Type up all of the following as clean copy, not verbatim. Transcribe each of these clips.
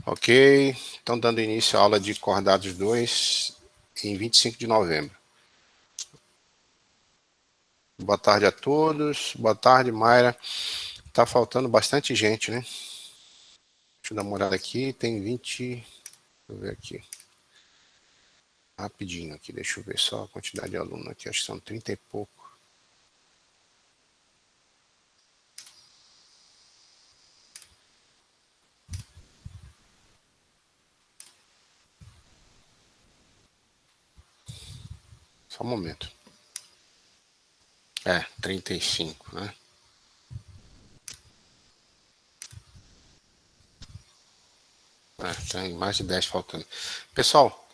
Ok, então dando início à aula de Cordados 2 em 25 de novembro. Boa tarde a todos, boa tarde, Mayra. Tá faltando bastante gente, né? Deixa eu dar uma olhada aqui, tem 20, deixa eu ver aqui. Rapidinho aqui, deixa eu ver só a quantidade de alunos aqui, acho que são 30 e pouco. Só um momento. 35, né? Tem mais de 10 faltando. Pessoal,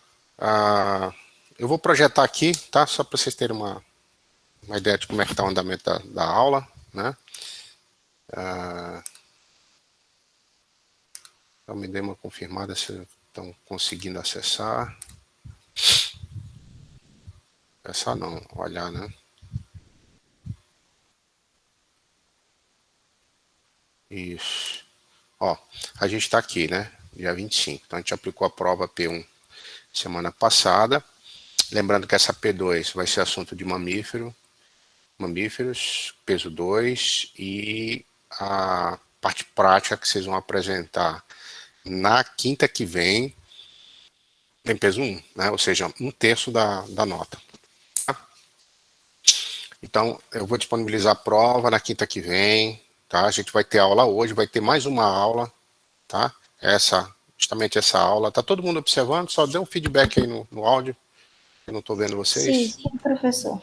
eu vou projetar aqui, tá? Só para vocês terem uma ideia de como é que está o andamento da aula, né? Então me dê uma confirmada se estão conseguindo acessar. Acessar não, olhar, né? Isso. Ó, a gente está aqui, né? Dia 25. Então a gente aplicou a prova P1 semana passada. Lembrando que essa P2 vai ser assunto de mamíferos, peso 2, e a parte prática que vocês vão apresentar na quinta que vem tem peso 1, né? Ou seja, 1/3 da nota. Então, eu vou disponibilizar a prova na quinta que vem, tá? A gente vai ter aula hoje, vai ter mais uma aula, tá? Justamente essa aula. Tá todo mundo observando? Só dê um feedback aí no áudio. Eu não estou vendo vocês. Sim, professor.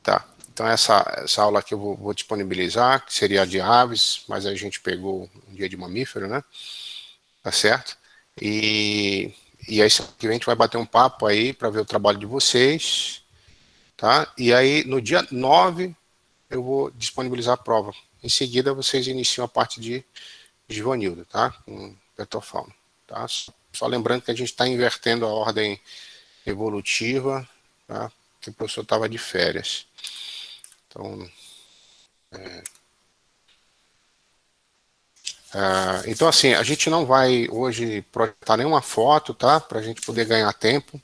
Tá. Então, essa aula aqui eu vou disponibilizar, que seria a de aves, mas a gente pegou um dia de mamífero, né? Tá certo? E aí, que a gente vai bater um papo aí para ver o trabalho de vocês, tá? E aí, no dia 9, eu vou disponibilizar a prova. Em seguida, vocês iniciam a parte de Givanildo, tá? Com Petofauna, tá? Só lembrando que a gente está invertendo a ordem evolutiva, tá? Que o professor estava de férias. Então, assim, a gente não vai hoje projetar nenhuma foto, tá? Para a gente poder ganhar tempo,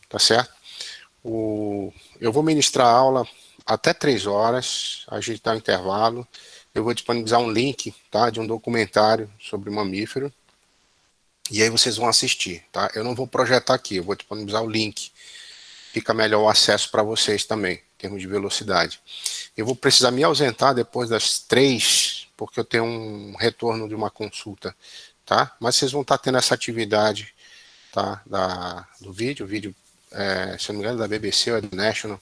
tá certo? Eu vou ministrar a aula até 3 horas, a gente dá um intervalo. Eu vou disponibilizar um link, tá? De um documentário sobre mamífero. E aí vocês vão assistir, tá? Eu não vou projetar aqui, eu vou disponibilizar o link. Fica melhor o acesso para vocês também, em termos de velocidade. Eu vou precisar me ausentar depois das 3, porque eu tenho um retorno de uma consulta, tá? Mas vocês vão estar tendo essa atividade, tá? Do vídeo, se não me engano, da BBC ou do National,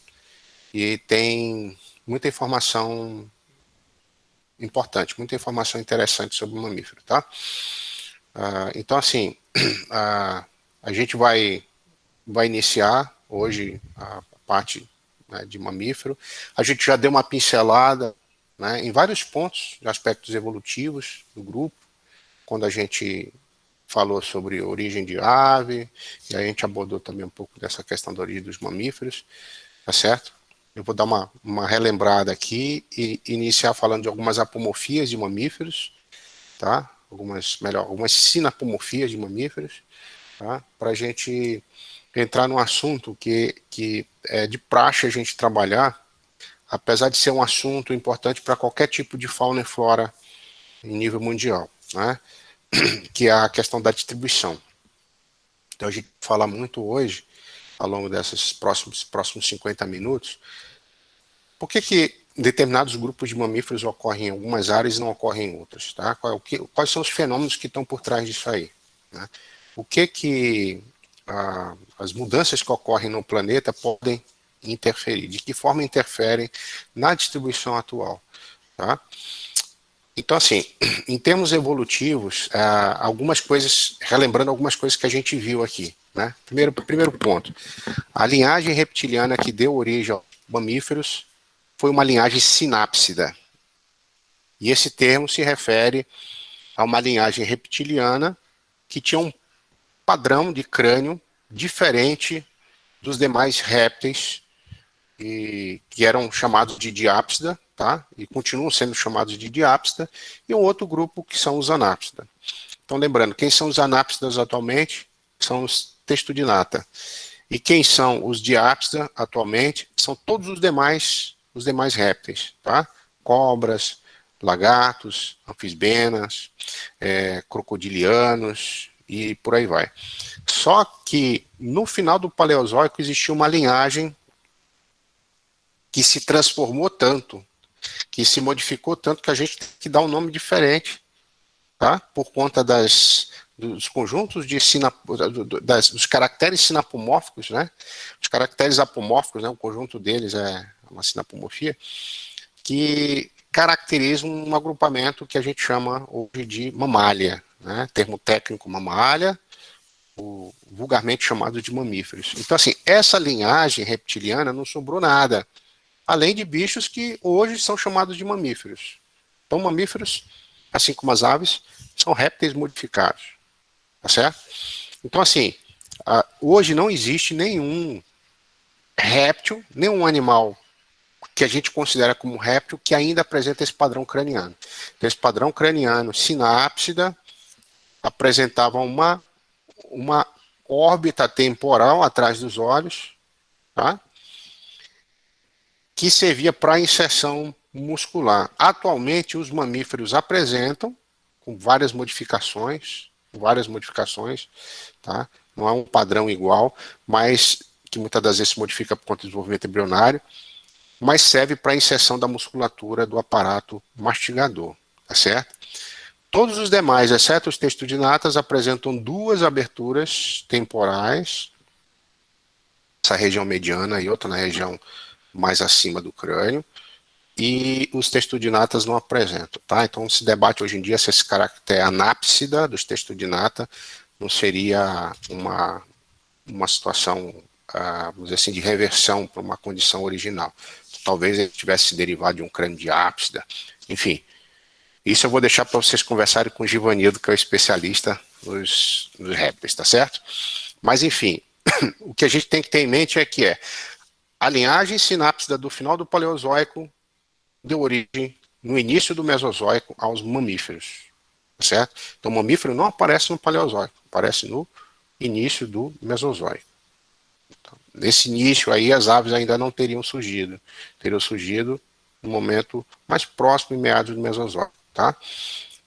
e tem muita informação importante, muita informação interessante sobre o mamífero, tá? Então, assim, a gente vai iniciar hoje a parte, né, de mamífero. A gente já deu uma pincelada, né, em vários pontos de aspectos evolutivos do grupo, quando a gente falou sobre origem de ave, e a gente abordou também um pouco dessa questão da origem dos mamíferos, tá certo? Eu vou dar uma relembrada aqui e iniciar falando de algumas apomorfias de mamíferos, tá? Algumas sinapomorfias de mamíferos, tá? Para a gente entrar num assunto que é de praxe a gente trabalhar, apesar de ser um assunto importante para qualquer tipo de fauna e flora em nível mundial, né? Que é a questão da distribuição. Então a gente vai falar muito hoje, ao longo desses próximos 50 minutos, por que determinados grupos de mamíferos ocorrem em algumas áreas e não ocorrem em outras, tá? Quais são os fenômenos que estão por trás disso aí, né? O que as mudanças que ocorrem no planeta podem interferir, de que forma interferem na distribuição atual, tá? Então, assim, em termos evolutivos, algumas coisas, relembrando algumas coisas que a gente viu aqui, né? Primeiro ponto, a linhagem reptiliana que deu origem aos mamíferos foi uma linhagem sinápsida. E esse termo se refere a uma linhagem reptiliana que tinha um padrão de crânio diferente dos demais répteis que eram chamados de diápsida, tá? E continuam sendo chamados de diápsida, e um outro grupo que são os anápsida. Então, lembrando, quem são os anápsidas atualmente? São os textudinata. E quem são os diápsida atualmente? São todos os demais répteis, tá? Cobras, lagartos, anfisbenas, crocodilianos e por aí vai. Só que no final do Paleozoico existiu uma linhagem que se transformou tanto, que se modificou tanto, que a gente tem que dar um nome diferente, tá? Por conta dos conjuntos de dos caracteres sinapomórficos, né? Os caracteres apomórficos, né? O conjunto deles é uma sinapomorfia, que caracterizam um agrupamento que a gente chama hoje de mamália, né? Termo técnico mamália, vulgarmente chamado de mamíferos. Então, assim, essa linhagem reptiliana não sobrou nada, além de bichos que hoje são chamados de mamíferos. Então, mamíferos, assim como as aves, são répteis modificados, tá certo? Então, assim, hoje não existe nenhum réptil, nenhum animal que a gente considera como réptil que ainda apresenta esse padrão craniano. Então, esse padrão craniano sinápsida apresentava uma órbita temporal atrás dos olhos, tá? Que servia para inserção muscular. Atualmente, os mamíferos apresentam, com várias modificações, tá? Não é um padrão igual, mas que muitas das vezes se modifica por conta do desenvolvimento embrionário, mas serve para a inserção da musculatura do aparato mastigador, tá certo? Todos os demais, exceto os textudinatas, apresentam duas aberturas temporais, essa região mediana e outra na região mais acima do crânio, e os textudinatas não apresentam, tá? Então se debate hoje em dia se esse caractere anápsida dos textudinata não seria uma situação, vamos dizer assim, de reversão para uma condição original. Talvez ele tivesse derivado de um crânio de ápsida, enfim. Isso eu vou deixar para vocês conversarem com o Givanildo, que é o especialista nos répteis, tá certo? Mas, enfim, o que a gente tem que ter em mente é que a linhagem sinápsida do final do Paleozoico deu origem, no início do Mesozoico, aos mamíferos, tá certo? Então, o mamífero não aparece no Paleozoico, aparece no início do Mesozoico. Então, nesse início aí, as aves ainda não teriam surgido no momento mais próximo, em meados do Mesozoico, tá?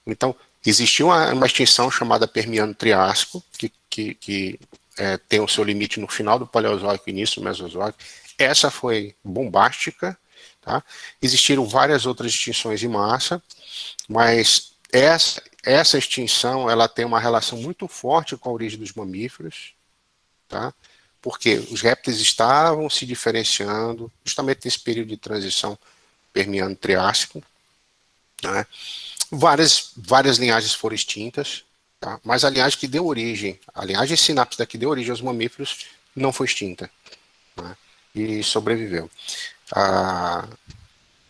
Então, existiu uma extinção chamada Permiano-Triássico, que tem o seu limite no final do Paleozoico e início do Mesozoico. Essa foi bombástica, tá? Existiram várias outras extinções em massa, mas essa extinção ela tem uma relação muito forte com a origem dos mamíferos, tá? Porque os répteis estavam se diferenciando justamente nesse período de transição Permiano-Triássico, né? Várias linhagens foram extintas, tá? Mas a linhagem que deu origem, a linhagem sinápsida que deu origem aos mamíferos não foi extinta, né? E sobreviveu.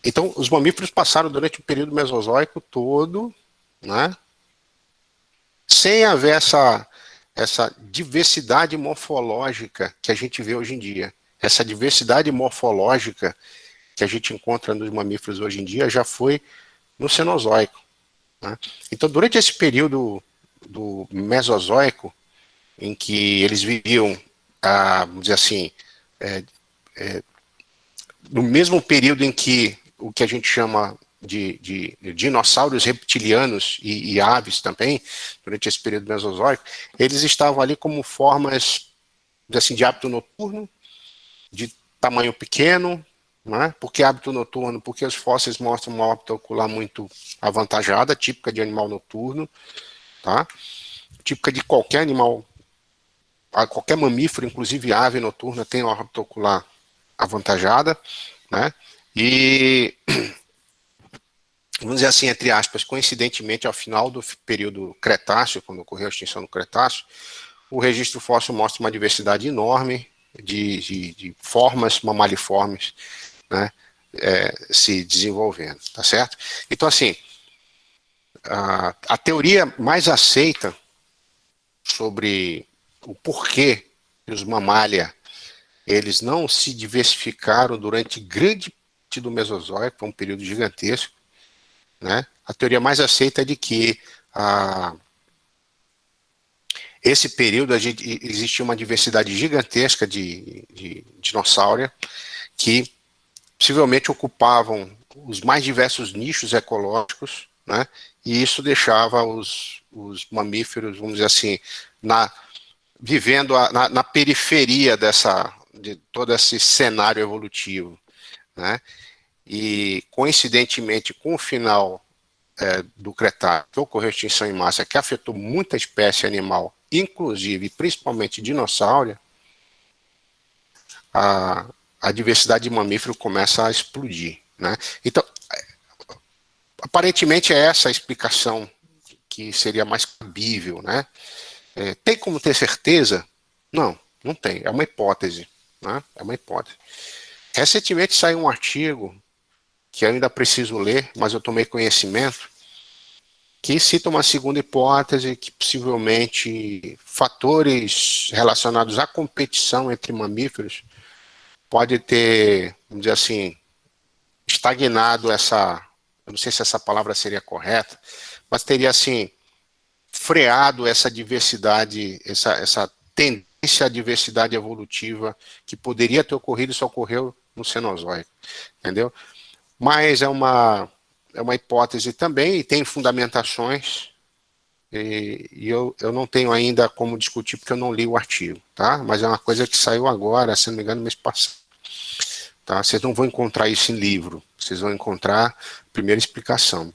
Então, os mamíferos passaram durante o período mesozoico todo, né, sem haver essa diversidade morfológica que a gente vê hoje em dia. Essa diversidade morfológica que a gente encontra nos mamíferos hoje em dia já foi no Cenozoico, né? Então, durante esse período do Mesozoico, em que eles viviam, vamos dizer assim, no mesmo período em que o que a gente chama de dinossauros reptilianos e aves também, durante esse período mesozoico, eles estavam ali como formas assim, de hábito noturno, de tamanho pequeno, né? Por que hábito noturno? Porque os fósseis mostram uma órbita ocular muito avantajada, típica de animal noturno, tá? Típica de qualquer animal, qualquer mamífero, inclusive ave noturna, tem uma órbita ocular avantajada, né? E vamos dizer assim, entre aspas, coincidentemente, ao final do período Cretáceo, quando ocorreu a extinção do Cretáceo, o registro fóssil mostra uma diversidade enorme de formas mamaliformes, né, se desenvolvendo, tá certo? Então, assim, a teoria mais aceita sobre o porquê os mamália eles não se diversificaram durante grande parte do Mesozoico, um período gigantesco, né? A teoria mais aceita é de que Esse período existia uma diversidade gigantesca de dinossauro que possivelmente ocupavam os mais diversos nichos ecológicos, né? E isso deixava os mamíferos, vamos dizer assim, vivendo na periferia de todo esse cenário evolutivo, né? E coincidentemente com o final do Cretáceo, que ocorreu a extinção em massa, que afetou muita espécie animal, inclusive, principalmente dinossauro, a diversidade de mamífero começa a explodir, né? Então, aparentemente é essa a explicação que seria mais cabível, né? Tem como ter certeza? Não, não tem. É uma hipótese, né? É uma hipótese. Recentemente saiu um artigo que eu ainda preciso ler, mas eu tomei conhecimento, que cita uma segunda hipótese que possivelmente fatores relacionados à competição entre mamíferos pode ter, vamos dizer assim, estagnado eu não sei se essa palavra seria correta, mas teria assim freado essa diversidade, essa tendência à diversidade evolutiva que poderia ter ocorrido e só ocorreu no Cenozoico, entendeu? Mas é uma hipótese também e tem fundamentações e eu não tenho ainda como discutir porque eu não li o artigo, tá? Mas é uma coisa que saiu agora, se não me engano, mês passado. Tá? Vocês não vão encontrar isso em livro, vocês vão encontrar a primeira explicação.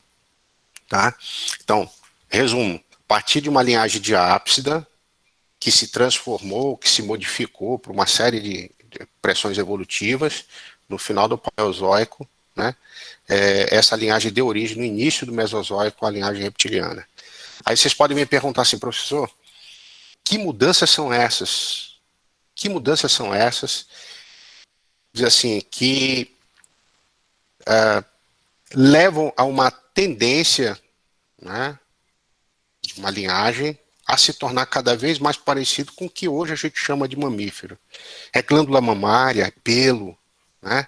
Tá? Então, resumo, a partir de uma linhagem de ápsida que se transformou, que se modificou por uma série de pressões evolutivas no final do Paleozoico, né? Essa linhagem deu origem no início do Mesozoico à linhagem reptiliana. Aí vocês podem me perguntar assim, professor, que mudanças são essas? Que mudanças são essas? Diz assim, que levam a uma tendência, né, de uma linhagem a se tornar cada vez mais parecido com o que hoje a gente chama de mamífero. É glândula mamária, é pelo, né?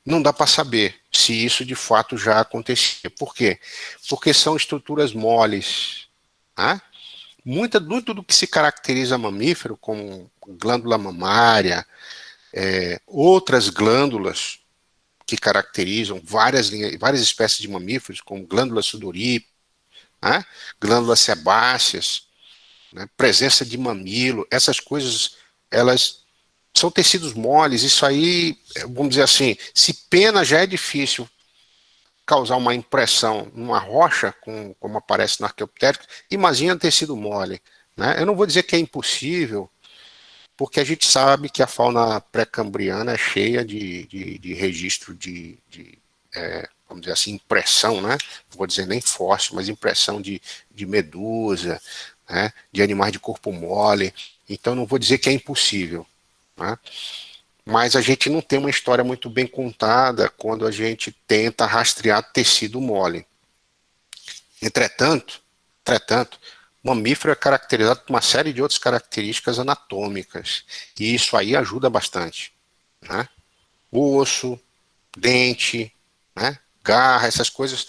Não dá para saber se isso de fato já acontecia. Por quê? Porque são estruturas moles. Né? Muito do que se caracteriza mamífero, como glândula mamária, outras glândulas que caracterizam várias espécies de mamíferos, como glândula sudorípara, né? Glândulas sebáceas, né? Presença de mamilo, essas coisas, elas são tecidos moles, isso aí, vamos dizer assim, se pena já é difícil causar uma impressão numa rocha, como aparece no Archaeopteryx, imagina tecido mole. Né? Eu não vou dizer que é impossível, porque a gente sabe que a fauna pré-cambriana é cheia de registro vamos dizer assim, impressão, né? Não vou dizer nem fóssil, mas impressão de medusa, né? De animais de corpo mole. Então não vou dizer que é impossível. Né? Mas a gente não tem uma história muito bem contada quando a gente tenta rastrear tecido mole. Entretanto, o mamífero é caracterizado por uma série de outras características anatômicas, e isso aí ajuda bastante. Né? Osso, dente, né? Garra, essas coisas,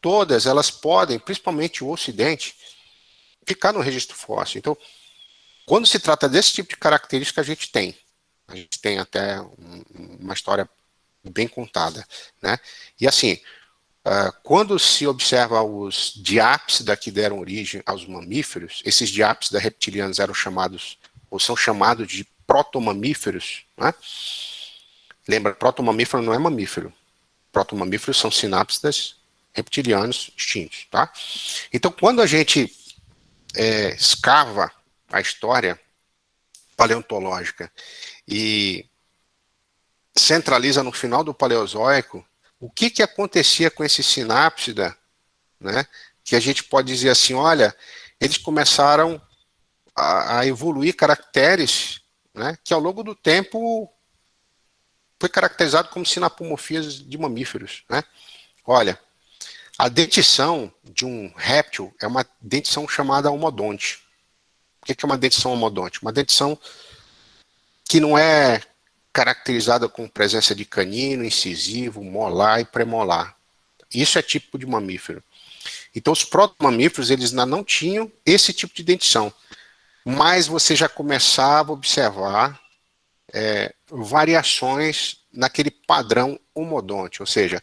todas elas podem, principalmente o osso e dente, ficar no registro fóssil. Então, quando se trata desse tipo de característica, a gente tem. A gente tem até uma história bem contada. Né? E assim, quando se observa os diápsida que deram origem aos mamíferos, esses diápsida reptilianos eram chamados, ou são chamados de protomamíferos. Né? Lembra, protomamífero não é mamífero. Protomamíferos são sinápsidas reptilianos extintos. Tá? Então, quando a gente escava a história paleontológica e centraliza no final do Paleozoico, o que acontecia com esse sinápsida, né? Que a gente pode dizer assim, olha, eles começaram a evoluir caracteres, né? Que ao longo do tempo foi caracterizado como sinapomorfias de mamíferos, né? Olha, a dentição de um réptil é uma dentição chamada homodonte. O que é uma dentição homodonte? Uma dentição que não é caracterizada com presença de canino, incisivo, molar e premolar. Isso é típico de mamífero. Então, os protomamíferos, eles ainda não tinham esse tipo de dentição. Mas você já começava a observar variações naquele padrão homodonte, ou seja,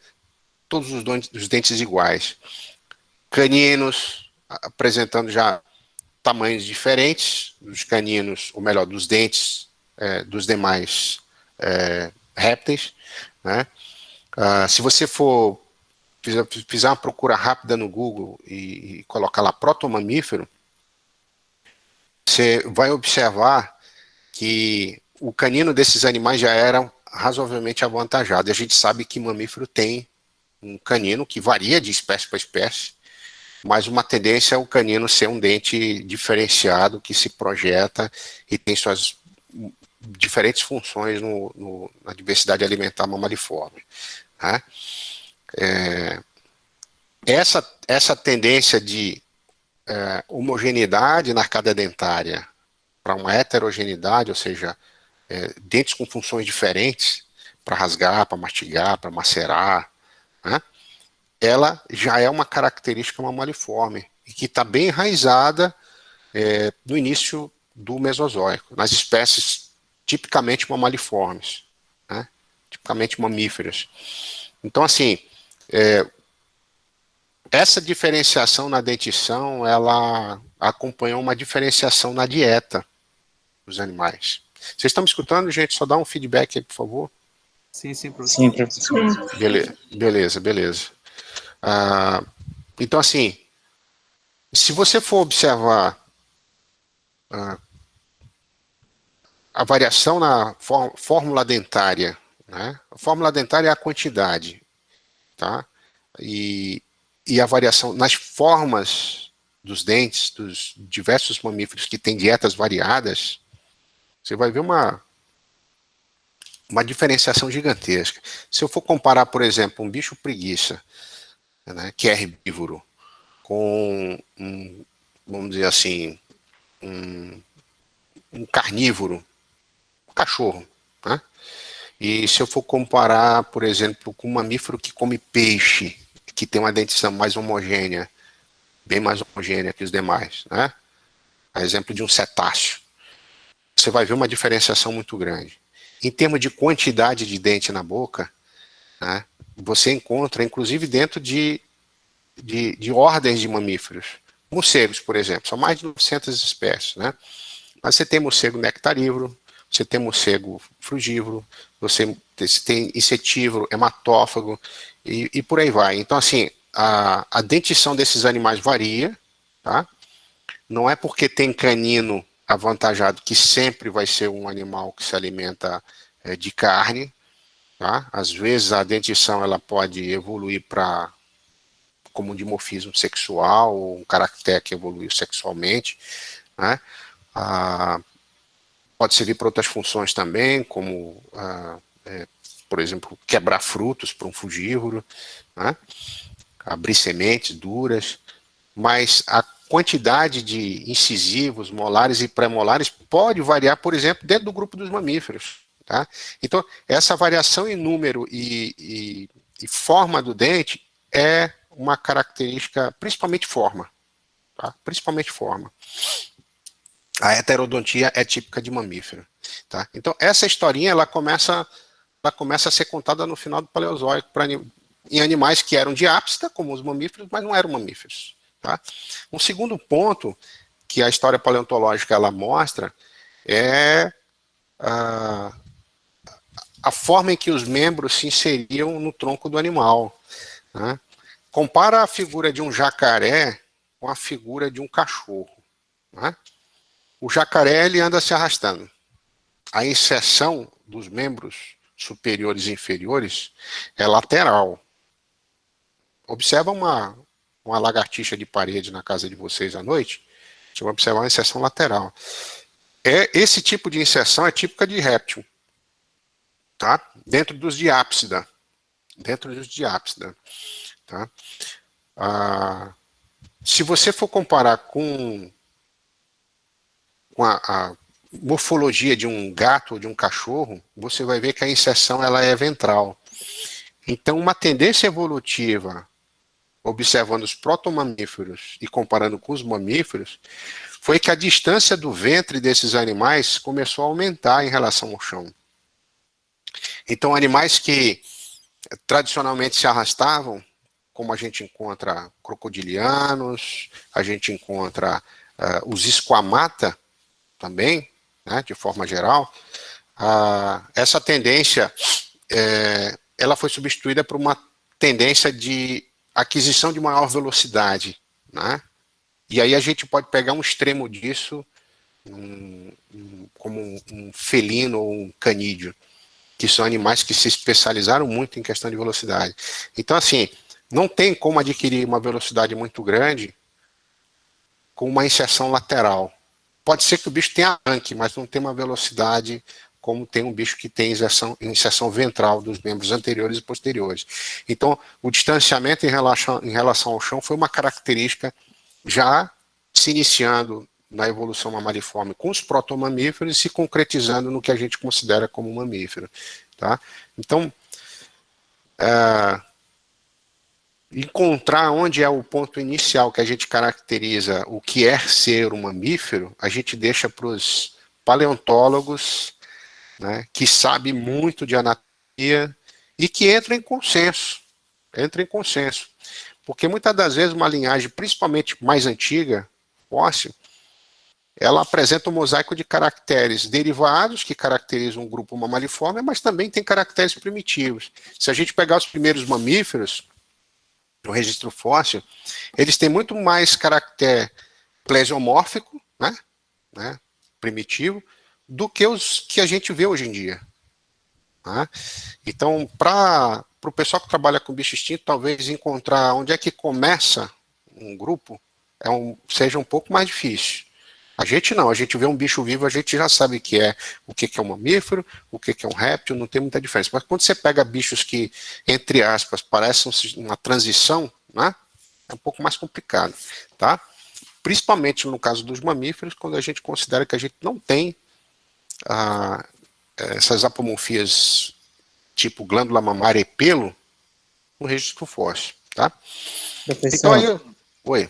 todos os dentes iguais. Caninos apresentando já tamanhos diferentes dos caninos, ou melhor, dos dentes dos demais répteis, né? Se você for fizer uma procura rápida no Google e colocar lá protomamífero, você vai observar que o canino desses animais já era razoavelmente avantajado. E a gente sabe que mamífero tem um canino que varia de espécie para espécie, mas uma tendência é o canino ser um dente diferenciado, que se projeta e tem suas diferentes funções na diversidade alimentar mamaliforme. Né? Essa tendência de homogeneidade na arcada dentária para uma heterogeneidade, ou seja, dentes com funções diferentes, para rasgar, para mastigar, para macerar, né? Ela já é uma característica mamaliforme e que está bem enraizada no início do Mesozoico, nas espécies tipicamente mamaliformes, né? Tipicamente mamíferas. Então, assim, essa diferenciação na dentição, ela acompanhou uma diferenciação na dieta dos animais. Vocês estão me escutando, gente? Só dá um feedback aí, por favor. Sim, professor. Sim, professor. Beleza. Então, assim, se você for observar a variação na fórmula dentária, né? A fórmula dentária é a quantidade, tá? E a variação nas formas dos dentes dos diversos mamíferos que têm dietas variadas, você vai ver uma diferenciação gigantesca. Se eu for comparar, por exemplo, um bicho preguiça, né, que é herbívoro, com vamos dizer assim, um carnívoro, um cachorro, né? E se eu for comparar, por exemplo, com um mamífero que come peixe, que tem uma dentição mais homogênea, bem mais homogênea que os demais, né? A exemplo de um cetáceo, você vai ver uma diferenciação muito grande. Em termos de quantidade de dente na boca, né, você encontra, inclusive dentro de ordens de mamíferos. Morcegos, por exemplo, são mais de 900 espécies, né? Mas você tem morcego nectarívoro, você tem morcego frugívoro, você tem insetívoro, hematófago e por aí vai. Então, assim, a dentição desses animais varia, tá? Não é porque tem canino avantajado que sempre vai ser um animal que se alimenta de carne, tá? Às vezes a dentição ela pode evoluir para como um dimorfismo sexual, ou um caractere que evoluiu sexualmente, né? Pode servir para outras funções também, como, por exemplo, quebrar frutos para um frugívoro, né? Abrir sementes duras, mas a quantidade de incisivos, molares e pré-molares pode variar, por exemplo, dentro do grupo dos mamíferos. Tá? Então, essa variação em número e forma do dente é uma característica, principalmente forma. Tá? Principalmente forma. A heterodontia é típica de mamífero. Tá? Então, essa historinha ela começa a ser contada no final do Paleozoico em animais que eram diápsida, como os mamíferos, mas não eram mamíferos. Tá? Um segundo ponto que a história paleontológica ela mostra é a forma em que os membros se inseriam no tronco do animal. Né? Compara a figura de um jacaré com a figura de um cachorro. Né? O jacaré ele anda se arrastando. A inserção dos membros superiores e inferiores é lateral. Observa uma lagartixa de parede na casa de vocês à noite, você vai observar uma inserção lateral. Esse tipo de inserção é típica de réptil, tá? Dentro dos diápsida. Tá? Se você for comparar com a morfologia de um gato ou de um cachorro, você vai ver que a inserção ela é ventral. Então, uma tendência evolutiva observando os protomamíferos e comparando com os mamíferos, foi que a distância do ventre desses animais começou a aumentar em relação ao chão. Então, animais que tradicionalmente se arrastavam, como a gente encontra crocodilianos, a gente encontra os esquamata também, né, de forma geral, essa tendência ela foi substituída por uma tendência de aquisição de maior velocidade, né? E aí a gente pode pegar um extremo disso, como um felino ou um canídeo, que são animais que se especializaram muito em questão de velocidade. Então, assim, não tem como adquirir uma velocidade muito grande com uma inserção lateral. Pode ser que o bicho tenha arranque, mas não tem uma velocidade como tem um bicho que tem inserção ventral dos membros anteriores e posteriores. Então, o distanciamento em relação ao chão foi uma característica já se iniciando na evolução mamariforme com os protomamíferos e se concretizando no que a gente considera como mamífero. Tá? Então, encontrar onde é o ponto inicial que a gente caracteriza o que é ser um mamífero, a gente deixa para os paleontólogos, né, que sabem muito de anatomia e que entram em consenso. Porque muitas das vezes uma linhagem, principalmente mais antiga, fóssil, ela apresenta um mosaico de caracteres derivados que caracterizam um grupo mamaliforme, mas também tem caracteres primitivos. Se a gente pegar os primeiros mamíferos, no registro fóssil, eles têm muito mais caractere plesiomórfico, né, primitivo, do que os que a gente vê hoje em dia. Tá? Então, para o pessoal que trabalha com bicho extinto, talvez encontrar onde é que começa um grupo seja um pouco mais difícil. A gente não, a gente vê um bicho vivo, a gente já sabe o que é um mamífero, o que é um réptil, não tem muita diferença. Mas quando você pega bichos que, entre aspas, parecem uma transição, né, é um pouco mais complicado. Tá? Principalmente no caso dos mamíferos, quando a gente considera que a gente não tem essas apomorfias tipo glândula mamária e pelo no registro fóssil. Tá? Então aí, Professor, oi.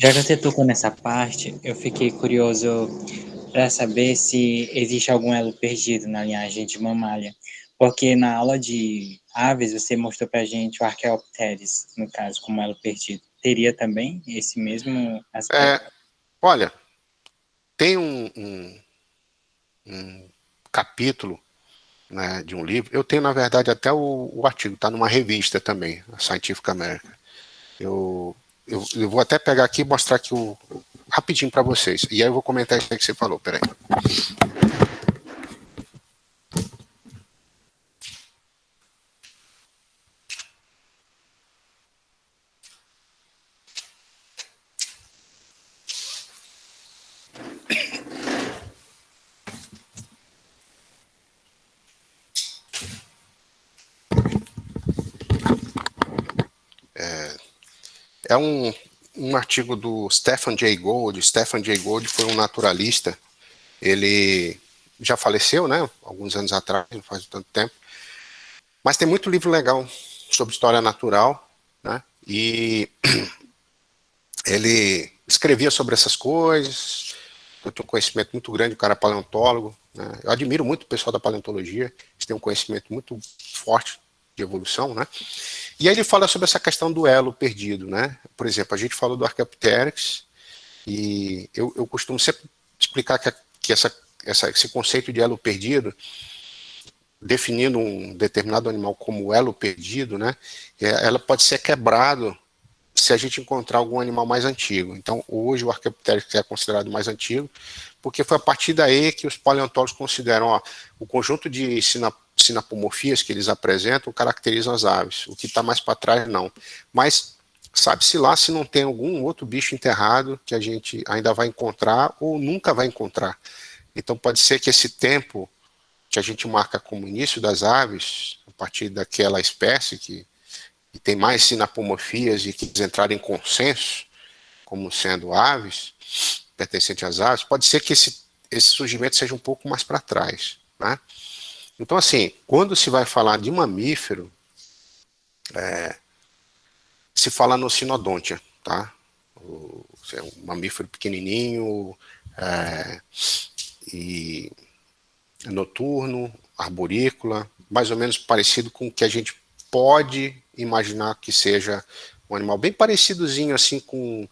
já que você tocou nessa parte, eu fiquei curioso para saber se existe algum elo perdido na linhagem de mamália. Porque na aula de aves você mostrou para a gente o Archaeopteryx, no caso, como elo perdido. Teria também esse mesmo aspecto? Olha, tem um capítulo, né, de um livro. Eu tenho, na verdade, até o artigo, está numa revista também, a Scientific American. Eu vou até pegar aqui e mostrar aqui rapidinho para vocês. E aí eu vou comentar isso aí que você falou, peraí. É um artigo do Stephen Jay Gould. Stephen Jay Gould foi um naturalista. Ele já faleceu, né? Alguns anos atrás, não faz tanto tempo. Mas tem muito livro legal sobre história natural, né? E ele escrevia sobre essas coisas. Eu tenho um conhecimento muito grande, o cara é paleontólogo, né? Eu admiro muito o pessoal da paleontologia, eles têm um conhecimento muito forte de evolução, né? E aí ele fala sobre essa questão do elo perdido, né? Por exemplo, a gente falou do Archaeopteryx, e eu costumo sempre explicar que esse conceito de elo perdido, definindo um determinado animal como elo perdido, né? Ela pode ser quebrado se a gente encontrar algum animal mais antigo. Então, hoje o Archaeopteryx é considerado mais antigo, porque foi a partir daí que os paleontólogos consideram, o conjunto de sinapomorfias que eles apresentam caracterizam as aves. O que está mais para trás, não. Mas sabe-se lá se não tem algum outro bicho enterrado que a gente ainda vai encontrar ou nunca vai encontrar. Então, pode ser que esse tempo que a gente marca como início das aves, a partir daquela espécie que tem mais sinapomorfias e que entraram em consenso como sendo aves, pertencentes às aves, pode ser que esse surgimento seja um pouco mais para trás. Né? Então, assim, quando se vai falar de mamífero, se fala no Sinodontia, tá? É um mamífero pequenininho, e noturno, arborícola, mais ou menos parecido com o que a gente pode imaginar que seja um animal bem parecidozinho assim com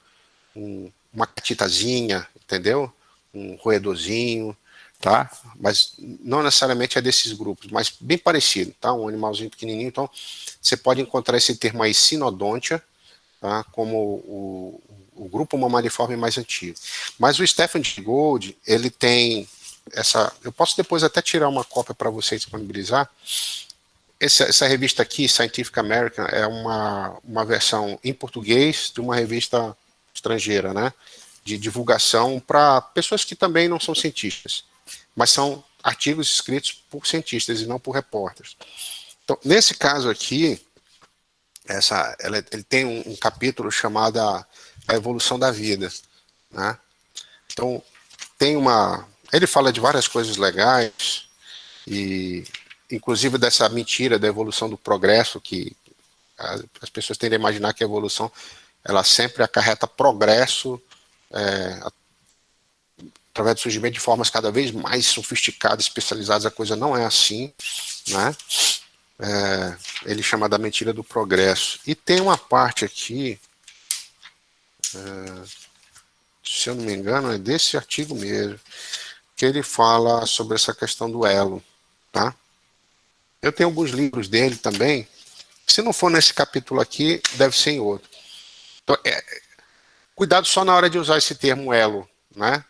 uma catitazinha, entendeu? Um roedorzinho, tá? Mas não necessariamente é desses grupos, mas bem parecido, tá? Um animalzinho pequenininho. Então, você pode encontrar esse termo aí, Sinodontia, tá? Como o grupo mamariforme mais antigo. Mas o Stephen Jay Gould, ele tem essa... Eu posso depois até tirar uma cópia para vocês disponibilizar. Essa revista aqui, Scientific American, é uma versão em português de uma revista estrangeira, né? De divulgação para pessoas que também não são cientistas, mas são artigos escritos por cientistas e não por repórteres. Então, nesse caso aqui, ele tem um capítulo chamado A Evolução da Vida, né? Então, ele fala de várias coisas legais, e inclusive dessa mentira da evolução do progresso, que as pessoas tendem a imaginar que a evolução ela sempre acarreta progresso, através do surgimento de formas cada vez mais sofisticadas, especializadas. A coisa não é assim, né? Ele chama da mentira do progresso. E tem uma parte aqui, se eu não me engano, é desse artigo mesmo, que ele fala sobre essa questão do elo, tá? Eu tenho alguns livros dele também. Se não for nesse capítulo aqui, deve ser em outro. Então, cuidado só na hora de usar esse termo elo, né?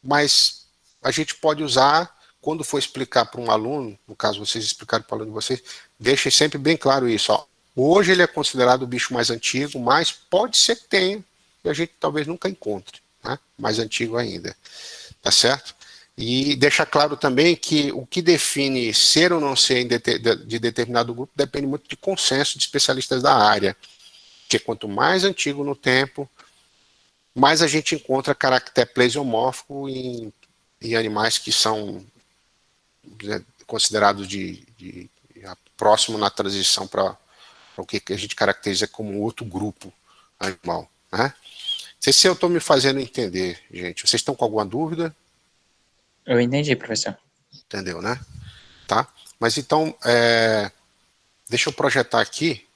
Mas a gente pode usar quando for explicar para um aluno, no caso vocês explicarem para o aluno de vocês, deixem sempre bem claro isso. Ó. Hoje ele é considerado o bicho mais antigo, mas pode ser que tenha, e a gente talvez nunca encontre, né? Mais antigo ainda. Tá certo? E deixa claro também que o que define ser ou não ser de determinado grupo depende muito de consenso de especialistas da área. Porque quanto mais antigo no tempo, mais a gente encontra caractere plesiomórfico em animais que são considerados próximo na transição para o que a gente caracteriza como outro grupo animal. Né? Não sei se eu estou me fazendo entender, gente. Vocês estão com alguma dúvida? Eu entendi, professor. Entendeu, né? Tá? Mas então, deixa eu projetar aqui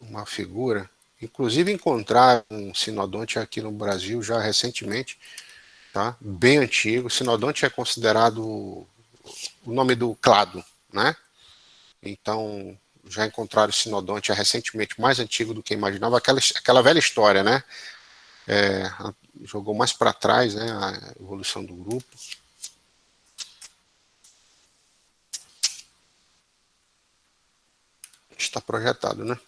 uma figura. Inclusive encontrar um sinodonte aqui no Brasil já recentemente, tá? Bem antigo. Sinodonte é considerado o nome do clado, né? Então, já encontraram o sinodonte recentemente mais antigo do que imaginava. Aquela velha história, né? Jogou mais para trás, né? A evolução do grupo. Está projetado, né?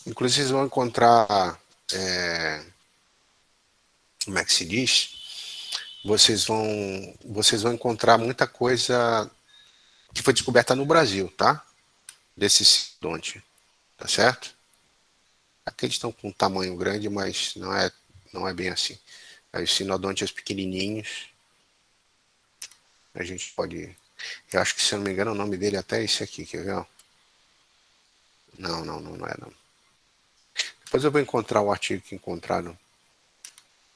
Inclusive, vocês vão encontrar, como é que se diz? Vocês vão encontrar muita coisa que foi descoberta no Brasil, tá? Desse sinodonte, tá certo? Aqui eles estão com um tamanho grande, mas não é bem assim. Aí os sinodontes pequenininhos, a gente pode... Eu acho que, se eu não me engano, o nome dele é até esse aqui, quer ver? Não é não. Depois eu vou encontrar o artigo que encontraram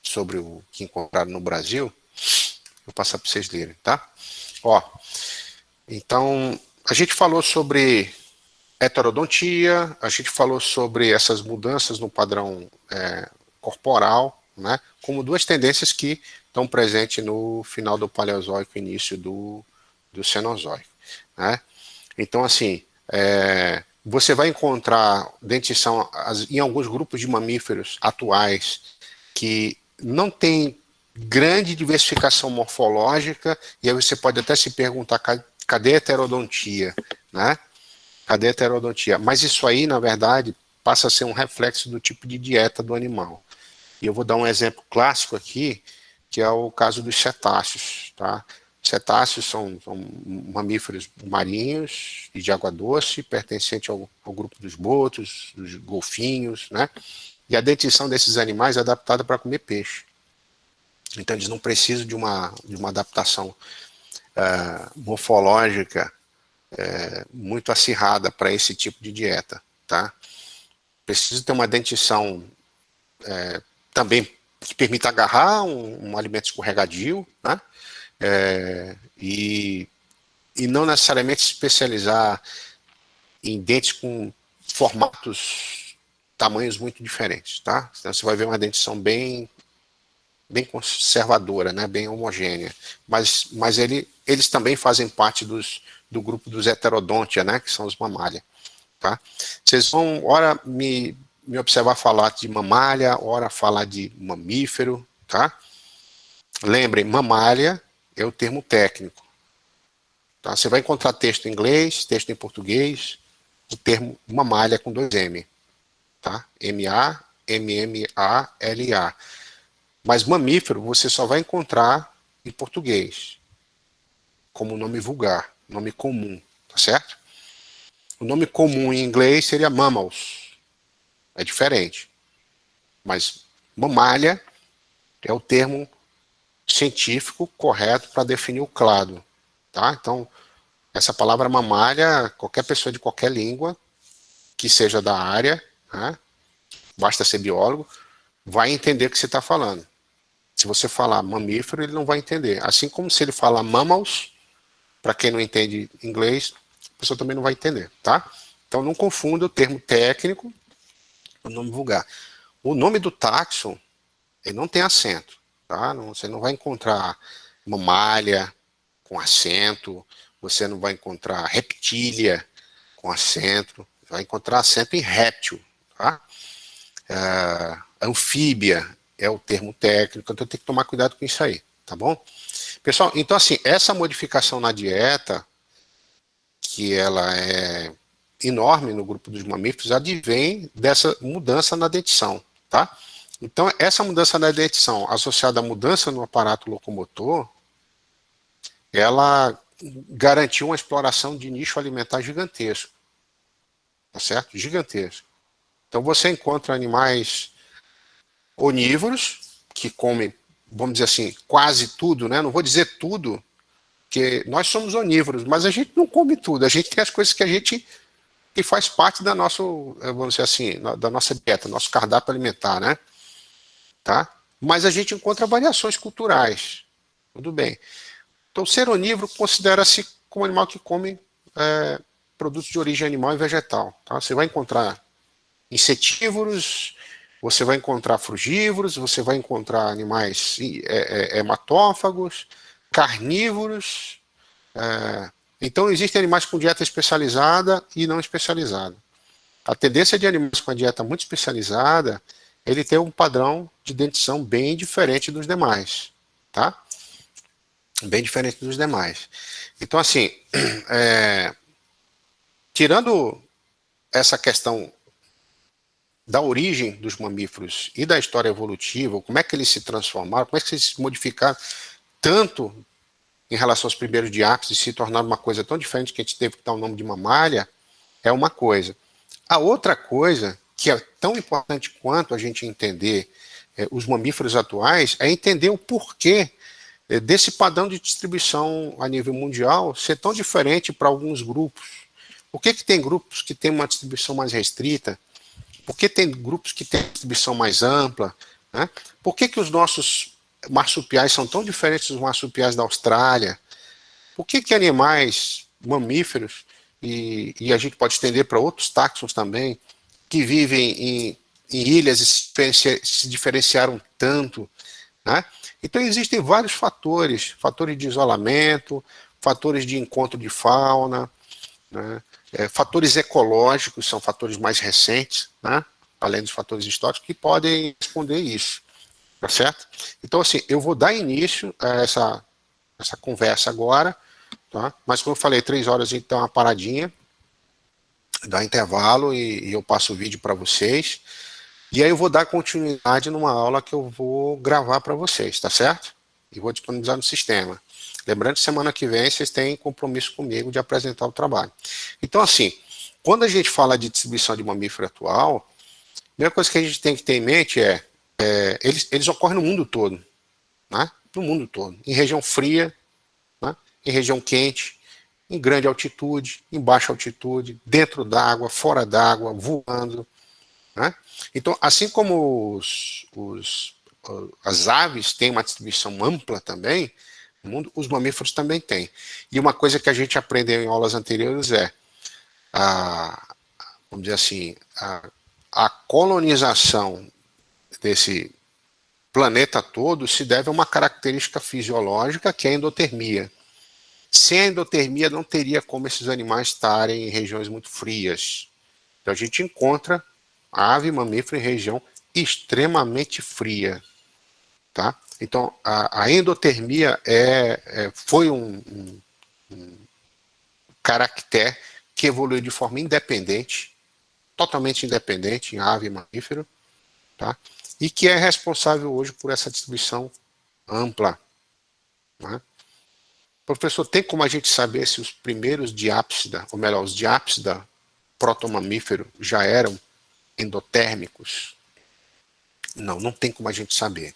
sobre o que encontraram no Brasil. Vou passar para vocês lerem, tá? Ó, então, a gente falou sobre heterodontia, a gente falou sobre essas mudanças no padrão corporal, né, como duas tendências que estão presentes no final do Paleozoico e início do Cenozoico. Né? Então, assim, você vai encontrar dentição em alguns grupos de mamíferos atuais que não tem grande diversificação morfológica, e aí você pode até se perguntar, cadê a heterodontia? Né? Cadê a heterodontia? Mas isso aí, na verdade, passa a ser um reflexo do tipo de dieta do animal. E eu vou dar um exemplo clássico aqui, que é o caso dos cetáceos. Tá? Cetáceos são mamíferos marinhos e de água doce, pertencentes ao grupo dos botos, dos golfinhos, né? E a dentição desses animais é adaptada para comer peixe. Então eles não precisam de uma adaptação morfológica muito acirrada para esse tipo de dieta, tá? Precisa ter uma dentição também que permita agarrar um alimento escorregadio, né? E não necessariamente se especializar em dentes com formatos, tamanhos muito diferentes, tá? Então você vai ver uma dentição bem conservadora, né? Bem homogênea. Mas eles também fazem parte do grupo dos heterodontia, né? Que são os mamália, tá? Vocês vão, ora, me observar falar de mamália, ora falar de mamífero, tá? Lembrem, mamália é o termo técnico. Tá? Você vai encontrar texto em inglês, texto em português, o termo mamália com 2 M. Tá? M-A-M-M-A-L-A. Mas mamífero você só vai encontrar em português, como nome vulgar, nome comum, tá certo? O nome comum em inglês seria mammals. É diferente. Mas mamália é o termo científico correto para definir o clado. Tá? Então, essa palavra mamália, qualquer pessoa de qualquer língua que seja da área, né, basta ser biólogo, vai entender o que você está falando. Se você falar mamífero, ele não vai entender. Assim como se ele falar mammals, para quem não entende inglês, a pessoa também não vai entender, tá? Então não confunda o termo técnico com o nome vulgar. O nome do táxon, ele não tem acento, tá? Você não vai encontrar mamália com acento, você não vai encontrar reptília com acento, vai encontrar acento em réptil, tá? Anfíbia é o termo técnico, então tem que tomar cuidado com isso aí, tá bom? Pessoal, então assim, essa modificação na dieta, que ela é enorme no grupo dos mamíferos, advém dessa mudança na dentição, tá? Então, essa mudança na dentição, associada à mudança no aparato locomotor, ela garantiu uma exploração de nicho alimentar gigantesco, tá certo? Gigantesco. Então, você encontra animais onívoros, que comem, vamos dizer assim, quase tudo, né? Não vou dizer tudo, porque nós somos onívoros, mas a gente não come tudo. A gente tem as coisas que faz parte da nossa, vamos dizer assim, da nossa dieta, nosso cardápio alimentar, né? Tá? Mas a gente encontra variações culturais. Tudo bem. Então, ser onívoro considera-se como animal que come produtos de origem animal e vegetal. Tá? Você vai encontrar insetívoros, você vai encontrar frugívoros, você vai encontrar animais hematófagos, carnívoros. Então, existem animais com dieta especializada e não especializada. A tendência de animais com a dieta muito especializada, ele tem um padrão de dentição bem diferente dos demais, tá? Bem diferente dos demais. Então, assim, tirando essa questão da origem dos mamíferos e da história evolutiva, como é que eles se transformaram, como é que eles se modificaram tanto em relação aos primeiros diápses e se tornaram uma coisa tão diferente que a gente teve que dar o nome de mamália, é uma coisa. A outra coisa, que é tão importante quanto a gente entender os mamíferos atuais, é entender o porquê desse padrão de distribuição a nível mundial ser tão diferente para alguns grupos. Por que tem grupos que têm uma distribuição mais restrita? Por que tem grupos que têm distribuição mais ampla? Né? Por que os nossos marsupiais são tão diferentes dos marsupiais da Austrália? Por que animais mamíferos, e a gente pode estender para outros táxons também, que vivem em ilhas e se diferenciaram tanto, né? Então existem vários fatores de isolamento, fatores de encontro de fauna, né? Fatores ecológicos, são fatores mais recentes, né? Além dos fatores históricos, que podem responder isso, tá certo? Então, assim, eu vou dar início a essa conversa agora, tá? Mas como eu falei, 3 horas então uma paradinha, dá intervalo e eu passo o vídeo para vocês. E aí eu vou dar continuidade numa aula que eu vou gravar para vocês, tá certo? E vou disponibilizar no sistema. Lembrando que semana que vem vocês têm compromisso comigo de apresentar o trabalho. Então, assim, quando a gente fala de distribuição de mamífero atual, a primeira coisa que a gente tem que ter em mente eles ocorrem no mundo todo, né? No mundo todo, em região fria, né? Em região quente, em grande altitude, em baixa altitude, dentro d'água, fora d'água, voando, né? Então, assim como as aves têm uma distribuição ampla também, no mundo, os mamíferos também têm. E uma coisa que a gente aprendeu em aulas anteriores vamos dizer assim, a colonização desse planeta todo se deve a uma característica fisiológica que é a endotermia. Sem a endotermia não teria como esses animais estarem em regiões muito frias. Então a gente encontra a ave mamífera em região extremamente fria. Tá? Então a endotermia foi um caractere que evoluiu de forma independente, totalmente independente em ave e mamífero, tá? E que é responsável hoje por essa distribuição ampla. Né? Professor, tem como a gente saber se os primeiros diápsida, ou melhor, os diápsida protomamífero já eram endotérmicos? Não, não tem como a gente saber.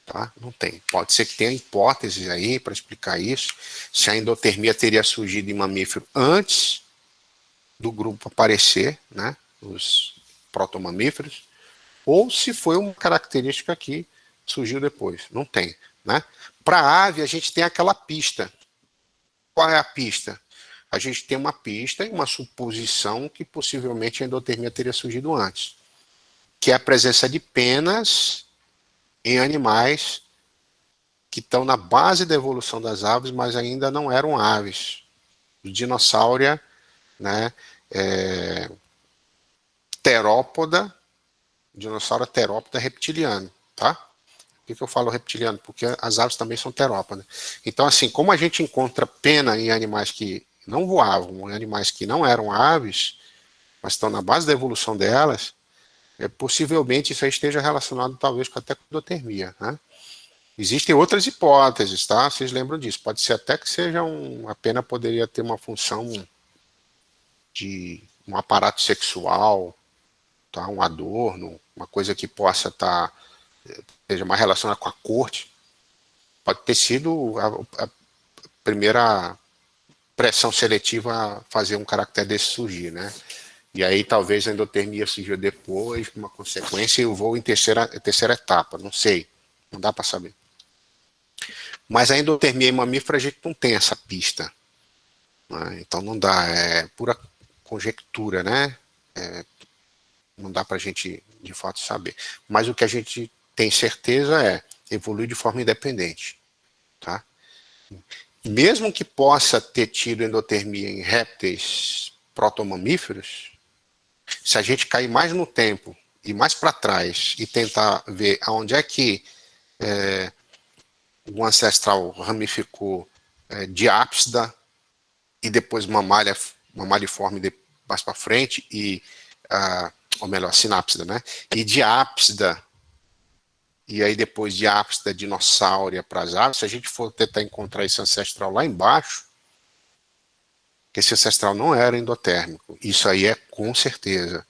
Tá? Não tem. Pode ser que tenha hipóteses aí para explicar isso, se a endotermia teria surgido em mamífero antes do grupo aparecer, né, os protomamíferos, ou se foi uma característica que surgiu depois. Não tem. Né? Para a ave, a gente tem aquela pista. Qual é a pista? A gente tem uma pista e uma suposição que possivelmente a endotermia teria surgido antes, que é a presença de penas em animais que estão na base da evolução das aves, mas ainda não eram aves. O dinossauro, né, terópoda, dinossauro terópoda reptiliano, tá? Por que eu falo reptiliano? Porque as aves também são terópodas. Então, assim, como a gente encontra pena em animais que não voavam, em animais que não eram aves, mas estão na base da evolução delas, possivelmente isso aí esteja relacionado talvez até com a endotermia, né? Existem outras hipóteses, tá? Vocês lembram disso. Pode ser até que seja a pena poderia ter uma função de um aparato sexual, tá? Um adorno, uma coisa que possa estar seja mais relacionada com a corte. Pode ter sido a primeira pressão seletiva a fazer um caractere desse surgir, né? E aí talvez a endotermia surgiu depois, uma consequência, e eu vou em terceira etapa, não sei, não dá para saber. Mas a endotermia em mamífero a gente não tem essa pista, né? Então não dá, é pura conjectura, né? Não dá para a gente de fato saber. Mas o que a gente tem certeza evoluir de forma independente, tá? Mesmo que possa ter tido endotermia em répteis protomamíferos, se a gente cair mais no tempo e mais para trás e tentar ver aonde é que o ancestral ramificou diápsida e depois mamaliforme mais para frente ou melhor, sinápsida, né? E diápsida e aí depois diápsida dinossáurea para as aves, se a gente for tentar encontrar esse ancestral lá embaixo, que esse ancestral não era endotérmico, isso aí é com certeza,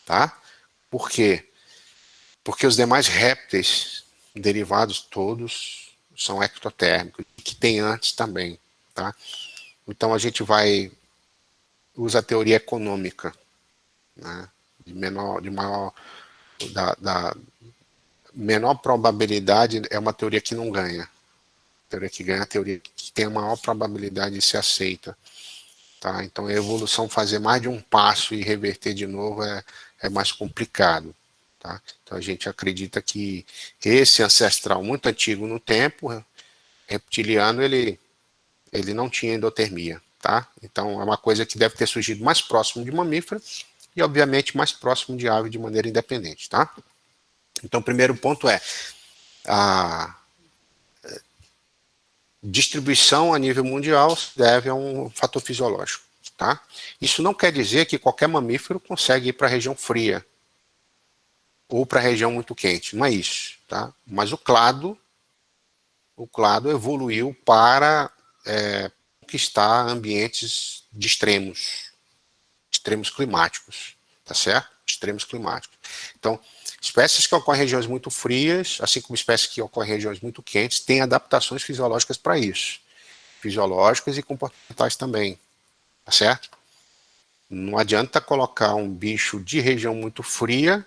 tá? Por quê? Porque os demais répteis derivados todos são ectotérmicos, que tem antes também, tá? Então a gente usa a teoria econômica, né? Menor probabilidade é uma teoria que não ganha. A teoria que ganha é a teoria que tem a maior probabilidade de ser aceita. Tá? Então a evolução fazer mais de um passo e reverter de novo é mais complicado. Tá? Então a gente acredita que esse ancestral muito antigo no tempo, reptiliano, ele não tinha endotermia. Tá? Então é uma coisa que deve ter surgido mais próximo de mamífero e obviamente mais próximo de ave de maneira independente. Tá? Então o primeiro ponto é a distribuição a nível mundial se deve a um fator fisiológico. Tá? Isso não quer dizer que qualquer mamífero consegue ir para a região fria ou para a região muito quente, não é isso. Tá? Mas o clado evoluiu para conquistar ambientes de extremos climáticos, tá certo? Extremos climáticos. Então, espécies que ocorrem em regiões muito frias, assim como espécies que ocorrem em regiões muito quentes, têm adaptações fisiológicas para isso. Fisiológicas e comportamentais também, tá certo? Não adianta colocar um bicho de região muito fria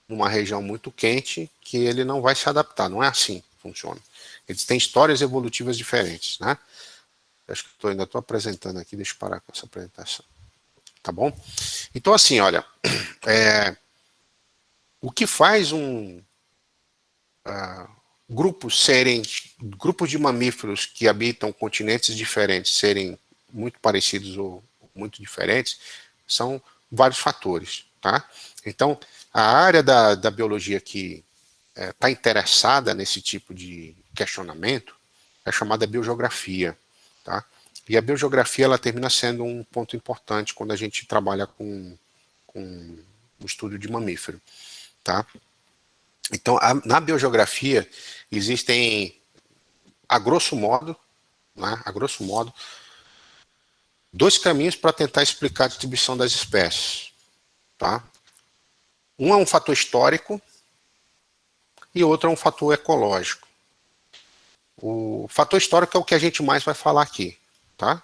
numa região muito quente que ele não vai se adaptar. Não é assim que funciona. Eles têm histórias evolutivas diferentes, né? Acho que ainda estou apresentando aqui, deixa eu parar com essa apresentação. Tá bom? Então, assim, olha, o que faz grupos de mamíferos que habitam continentes diferentes serem muito parecidos ou muito diferentes, são vários fatores, tá? Então, a área da biologia que está interessada nesse tipo de questionamento é chamada biogeografia, tá? E a biogeografia, ela termina sendo um ponto importante quando a gente trabalha com o estudo de mamífero, tá? Então, na biogeografia, existem, a grosso modo, né, dois caminhos para tentar explicar a distribuição das espécies. Tá? Um é um fator histórico e outro é um fator ecológico. O fator histórico é o que a gente mais vai falar aqui. Tá?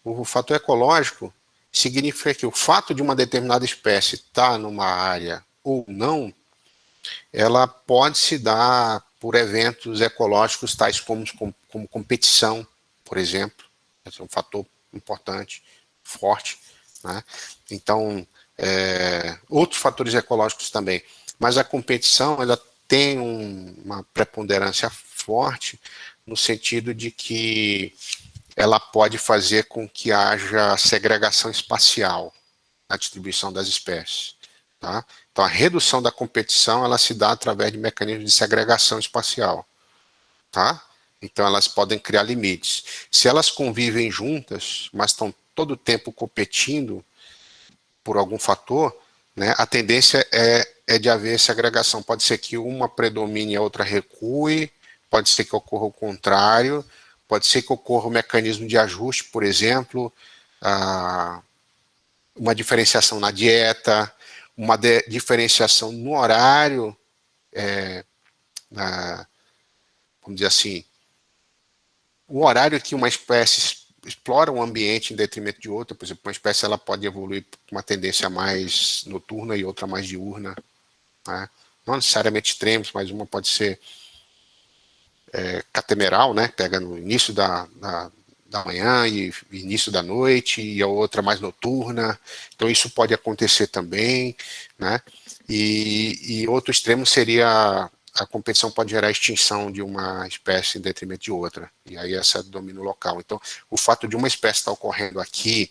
O fator ecológico significa que o fato de uma determinada espécie estar numa área ou não, ela pode se dar por eventos ecológicos tais como competição, por exemplo. Esse é um fator importante, forte. Né? Então, outros fatores ecológicos também. Mas a competição, ela tem uma preponderância forte no sentido de que ela pode fazer com que haja segregação espacial na distribuição das espécies. Tá? Então, a redução da competição, ela se dá através de mecanismos de segregação espacial. Tá? Então, elas podem criar limites. Se elas convivem juntas, mas estão todo o tempo competindo por algum fator, né, a tendência é de haver segregação. Pode ser que uma predomine e a outra recue, pode ser que ocorra o contrário, pode ser que ocorra um mecanismo de ajuste, por exemplo, uma diferenciação na dieta, uma diferenciação no horário, vamos dizer assim, o horário que uma espécie explora um ambiente em detrimento de outra. Por exemplo, uma espécie ela pode evoluir com uma tendência mais noturna e outra mais diurna. Né? Não necessariamente extremos, mas uma pode ser catemeral, né? Pega no início da manhã e início da noite, e a outra mais noturna. Então isso pode acontecer também. Né? E outro extremo seria a competição pode gerar a extinção de uma espécie em detrimento de outra. E aí essa é o domínio local. Então, o fato de uma espécie estar ocorrendo aqui,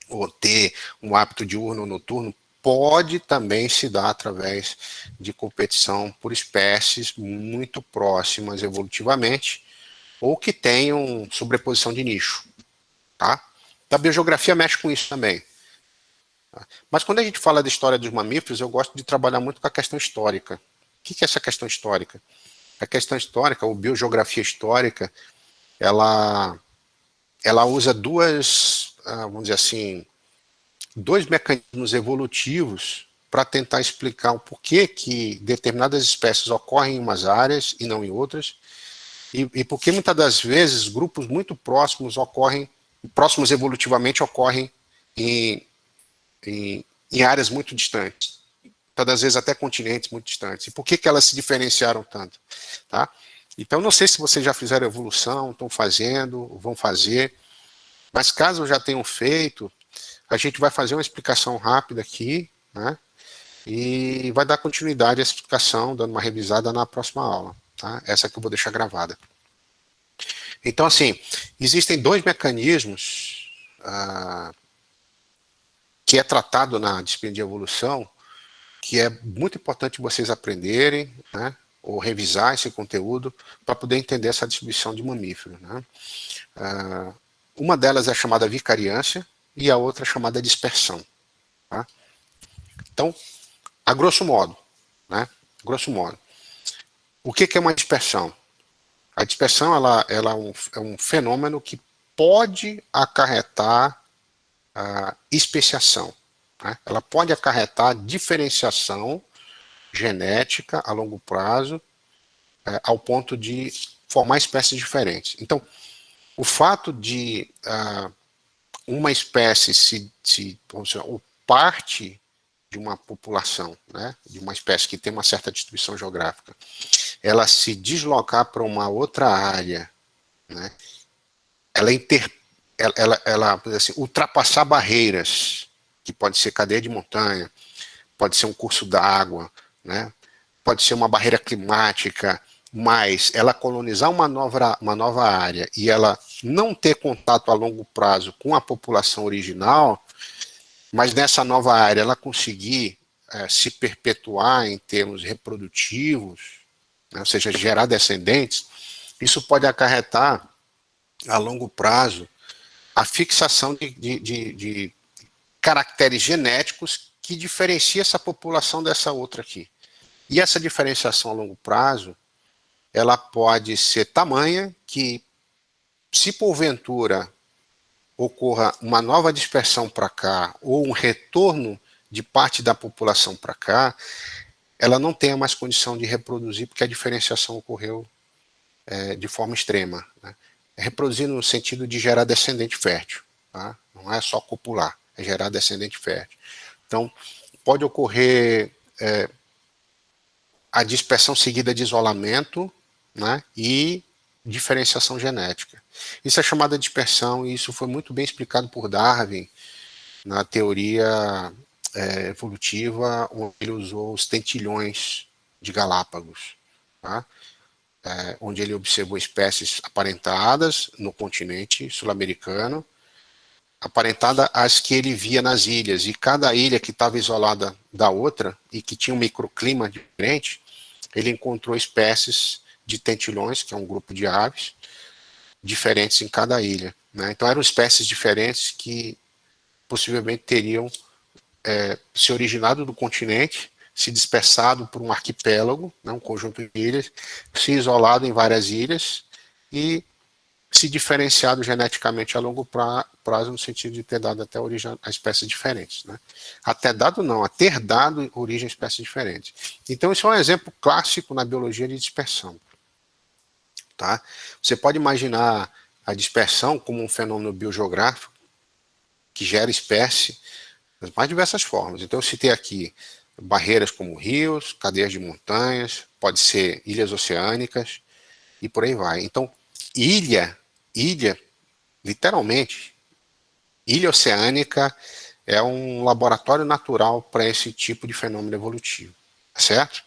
ou ter um hábito diurno ou noturno, pode também se dar através de competição por espécies muito próximas evolutivamente, ou que tenham sobreposição de nicho. Tá? A biogeografia mexe com isso também. Mas quando a gente fala da história dos mamíferos, eu gosto de trabalhar muito com a questão histórica. O que é essa questão histórica? A questão histórica, ou biogeografia histórica, ela usa vamos dizer assim, dois mecanismos evolutivos para tentar explicar o porquê que determinadas espécies ocorrem em umas áreas e não em outras, e porquê muitas das vezes grupos muito próximos próximos evolutivamente ocorrem em áreas muito distantes. Às vezes até continentes muito distantes. E por que elas se diferenciaram tanto? Tá? Então, não sei se vocês já fizeram evolução, estão fazendo, vão fazer, mas caso já tenham feito, a gente vai fazer uma explicação rápida aqui, né? E vai dar continuidade à explicação, dando uma revisada na próxima aula. Tá? Essa que eu vou deixar gravada. Então, assim, existem dois mecanismos que é tratado na disciplina de evolução, que é muito importante vocês aprenderem, né, ou revisar esse conteúdo para poder entender essa distribuição de mamíferos. Né? Uma delas é chamada vicariância e a outra é chamada dispersão. Tá? Então, a grosso modo, o que é uma dispersão? A dispersão ela é um fenômeno que pode acarretar a especiação, né? Ela pode acarretar diferenciação genética a longo prazo, ao ponto de formar espécies diferentes. Então, o fato de uma espécie ou parte de uma população, né, de uma espécie que tem uma certa distribuição geográfica, ela se deslocar para uma outra área, né, ela assim, ultrapassar barreiras, que pode ser cadeia de montanha, pode ser um curso d'água, né, pode ser uma barreira climática, mas ela colonizar uma nova área e ela não ter contato a longo prazo com a população original, mas nessa nova área ela conseguir se perpetuar em termos reprodutivos, né, ou seja, gerar descendentes, isso pode acarretar a longo prazo a fixação de caracteres genéticos que diferencia essa população dessa outra aqui. E essa diferenciação a longo prazo, ela pode ser tamanha que, se porventura ocorra uma nova dispersão para cá, ou um retorno de parte da população para cá, ela não tenha mais condição de reproduzir, porque a diferenciação ocorreu de forma extrema, né? Reproduzir no sentido de gerar descendente fértil, tá? Não é só copular, é gerar descendente fértil. Então, pode ocorrer a dispersão seguida de isolamento, né, e diferenciação genética. Isso é chamada dispersão, e isso foi muito bem explicado por Darwin na teoria evolutiva, onde ele usou os tentilhões de Galápagos, tá? Onde ele observou espécies aparentadas no continente sul-americano, aparentada às que ele via nas ilhas, e cada ilha que estava isolada da outra e que tinha um microclima diferente, ele encontrou espécies de tentilhões, que é um grupo de aves, diferentes em cada ilha, né? Então eram espécies diferentes que possivelmente teriam se originado do continente, se dispersado por um arquipélago, né, um conjunto de ilhas, se isolado em várias ilhas e se diferenciado geneticamente a longo prazo, no sentido de ter dado até origem a espécies diferentes, né? Até dado não, a ter dado origem a espécies diferentes. Então isso é um exemplo clássico na biologia de dispersão, tá? Você pode imaginar a dispersão como um fenômeno biogeográfico que gera espécie das mais diversas formas. Então eu citei aqui barreiras como rios, cadeias de montanhas, pode ser ilhas oceânicas e por aí vai. Então, ilha, literalmente, ilha oceânica é um laboratório natural para esse tipo de fenômeno evolutivo, certo?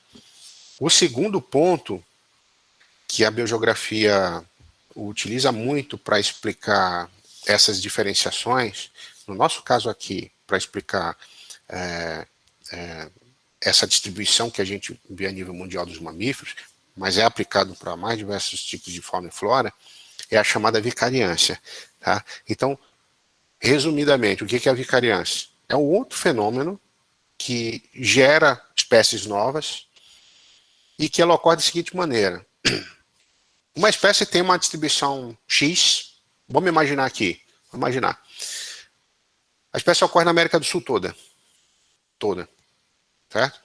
O segundo ponto que a biogeografia utiliza muito para explicar essas diferenciações, no nosso caso aqui, para explicar essa distribuição que a gente vê a nível mundial dos mamíferos, mas é aplicado para mais diversos tipos de fauna e flora, é a chamada vicariância, tá? Então, resumidamente, o que é a vicariância? É um outro fenômeno que gera espécies novas e que ela ocorre da seguinte maneira. Uma espécie tem uma distribuição X, vamos imaginar aqui, vamos imaginar. A espécie ocorre na América do Sul toda, certo?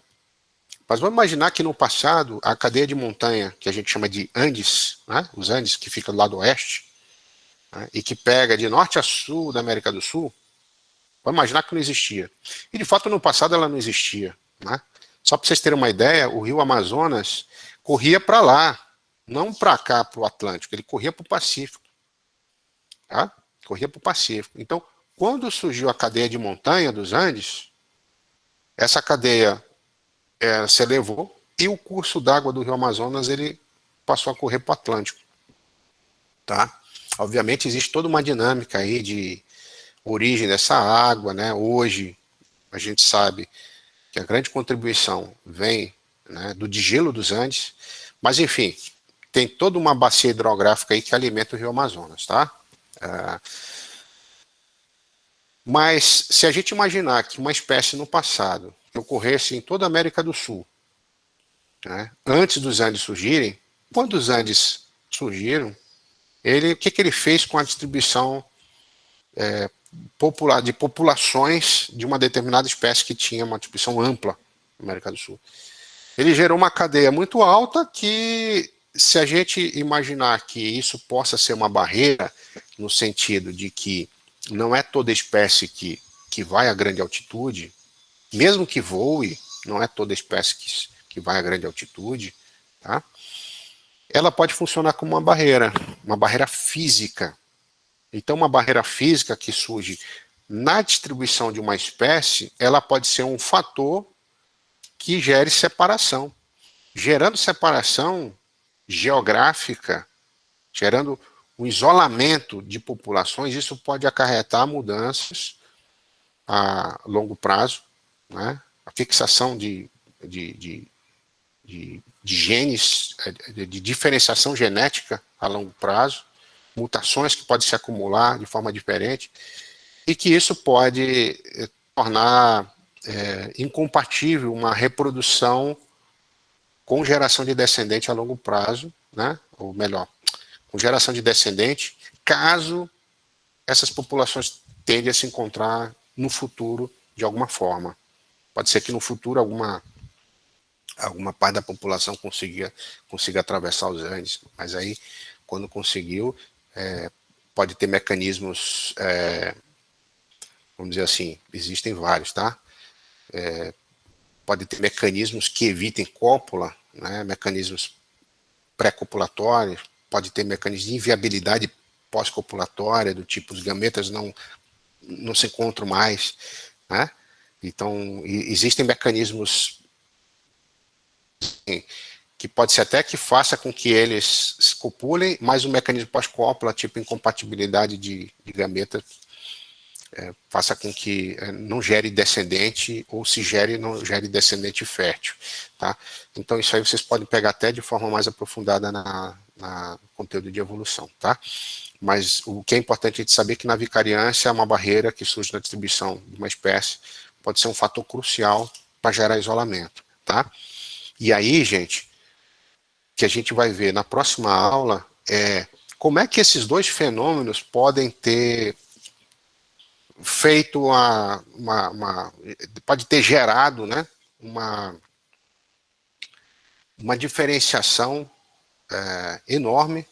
Mas vamos imaginar que no passado, a cadeia de montanha, que a gente chama de Andes, né, os Andes que fica do lado oeste, né, e que pega de norte a sul da América do Sul, vamos imaginar que não existia. E de fato no passado ela não existia, né? Só para vocês terem uma ideia, o rio Amazonas corria para lá, não para cá, para o Atlântico, ele corria para o Pacífico, tá? Corria para o Pacífico. Então, quando surgiu a cadeia de montanha dos Andes, essa cadeia se elevou e o curso d'água do rio Amazonas ele passou a correr para o Atlântico, tá? Obviamente existe toda uma dinâmica aí de origem dessa água, né? Hoje a gente sabe que a grande contribuição vem, né, do degelo dos Andes, mas enfim, tem toda uma bacia hidrográfica aí que alimenta o rio Amazonas, tá? Mas se a gente imaginar que uma espécie no passado que ocorresse em toda a América do Sul, né, antes dos Andes surgirem, quando os Andes surgiram, o que ele fez com a distribuição de populações de uma determinada espécie que tinha uma distribuição ampla na América do Sul? Ele gerou uma cadeia muito alta que, se a gente imaginar que isso possa ser uma barreira, no sentido de que não é toda espécie que vai a grande altitude, mesmo que voe, não é toda espécie que vai a grande altitude, tá? Ela pode funcionar como uma barreira física. Então, uma barreira física que surge na distribuição de uma espécie, ela pode ser um fator que gere separação. Gerando separação geográfica, gerando um isolamento de populações, isso pode acarretar mudanças a longo prazo, né? A fixação de genes, de diferenciação genética a longo prazo, mutações que podem se acumular de forma diferente, e que isso pode tornar incompatível uma reprodução com geração de descendente a longo prazo, né? Ou melhor, com geração de descendente, caso essas populações tendem a se encontrar no futuro de alguma forma. Pode ser que no futuro alguma parte da população consiga atravessar os Andes, mas aí, quando conseguiu, pode ter mecanismos, vamos dizer assim, existem vários, tá? Pode ter mecanismos que evitem cópula, né? Mecanismos pré-copulatórios, pode ter mecanismos de inviabilidade pós-copulatória, do tipo os gametas não se encontram mais, né? Então, existem mecanismos que pode ser até que faça com que eles se copulem, mas o mecanismo pós-cópula, tipo incompatibilidade de gametas, faça com que não gere descendente, ou se gere, não gere descendente fértil, tá? Então isso aí vocês podem pegar até de forma mais aprofundada na conteúdo de evolução, tá? Mas o que é importante a gente saber é que na vicariância é uma barreira que surge na distribuição de uma espécie, pode ser um fator crucial para gerar isolamento, tá? E aí, gente, que a gente vai ver na próxima aula como é que esses dois fenômenos podem ter feito pode ter gerado, né, uma diferenciação enorme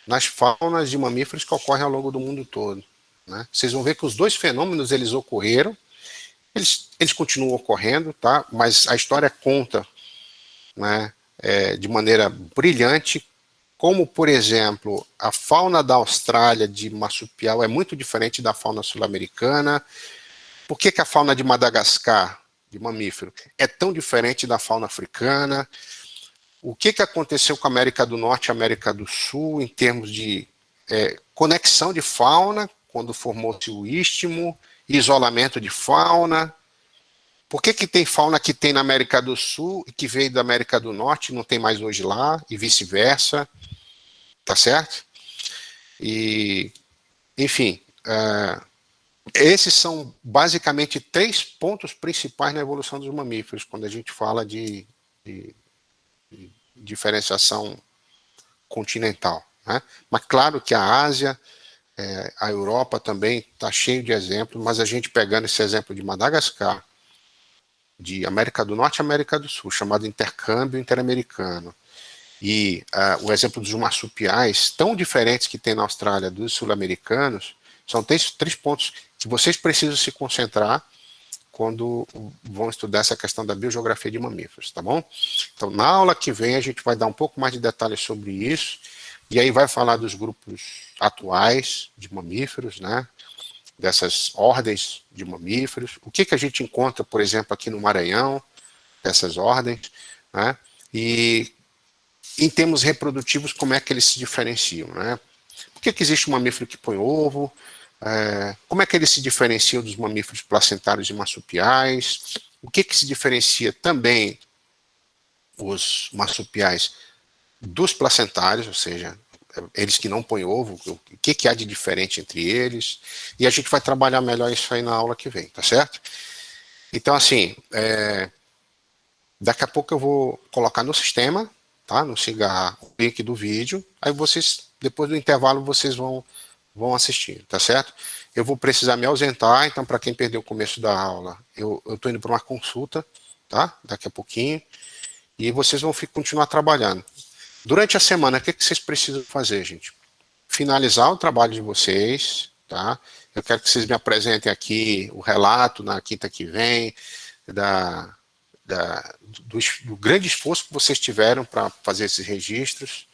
nas faunas de mamíferos que ocorrem ao longo do mundo todo, né? Vocês vão ver que os dois fenômenos eles ocorreram, eles continuam ocorrendo, tá? Mas a história conta, né, de maneira brilhante, como, por exemplo, a fauna da Austrália de marsupial é muito diferente da fauna sul-americana. Por que a fauna de Madagascar, de mamífero, é tão diferente da fauna africana? O que aconteceu com a América do Norte e a América do Sul em termos de conexão de fauna, quando formou-se o istmo, isolamento de fauna? Por que tem fauna que tem na América do Sul e que veio da América do Norte e não tem mais hoje lá, e vice-versa? Tá certo? E, enfim, esses são basicamente 3 pontos principais na evolução dos mamíferos, quando a gente fala de diferenciação continental, né? Mas claro que a Ásia, a Europa também está cheio de exemplos, mas a gente pegando esse exemplo de Madagascar, de América do Norte e América do Sul, chamado intercâmbio interamericano, e o exemplo dos marsupiais, tão diferentes que tem na Austrália dos sul-americanos, são 3 pontos que vocês precisam se concentrar quando vão estudar essa questão da biogeografia de mamíferos, tá bom? Então, na aula que vem, a gente vai dar um pouco mais de detalhes sobre isso, e aí vai falar dos grupos atuais de mamíferos, né? Dessas ordens de mamíferos, o que a gente encontra, por exemplo, aqui no Maranhão, dessas ordens, né? E em termos reprodutivos, como é que eles se diferenciam, né? Por que existe um mamífero que põe ovo? Como é que eles se diferenciam dos mamíferos placentários e marsupiais? O que se diferencia também os marsupiais dos placentários, ou seja, eles que não põem ovo, o que há de diferente entre eles? E a gente vai trabalhar melhor isso aí na aula que vem, tá certo? Então, assim, daqui a pouco eu vou colocar no sistema, tá? No Cigarra, o link do vídeo, aí vocês, depois do intervalo, vocês vão assistir, tá certo? Eu vou precisar me ausentar, então para quem perdeu o começo da aula, eu estou indo para uma consulta, tá? Daqui a pouquinho, e vocês vão continuar trabalhando. Durante a semana, o que vocês precisam fazer, gente? Finalizar o trabalho de vocês, tá? Eu quero que vocês me apresentem aqui o relato na quinta que vem, do grande esforço que vocês tiveram para fazer esses registros,